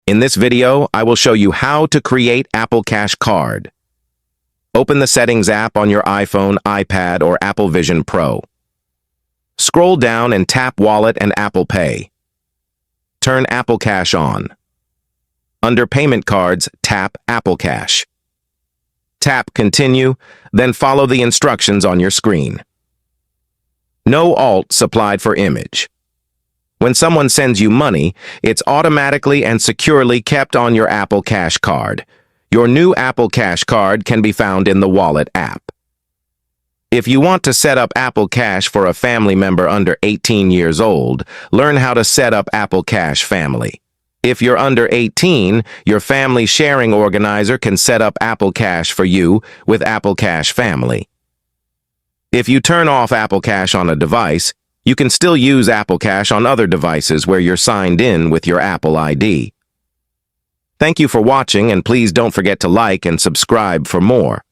In this video, I will show you how to create Apple Cash Card. Open the Settings app on your iPhone, iPad, or Apple Vision Pro. Scroll down and tap Wallet and Apple Pay. Turn Apple Cash on. Under Payment Cards, tap Apple Cash. Tap Continue, then follow the instructions on your screen. No alt supplied for image. When someone sends you money, it's automatically and securely kept on your Apple Cash Card. Your new Apple Cash Card can be found in the Wallet app. If you want to set up Apple Cash for a family member under 18 years old, learn how to set up Apple Cash Family. If you're under 18, your family sharing organizer can set up Apple Cash for you with Apple Cash Family. If you turn off Apple Cash on a device, you can still use Apple Cash on other devices where you're signed in with your Apple ID. Thank you for watching, and please don't forget to like and subscribe for more.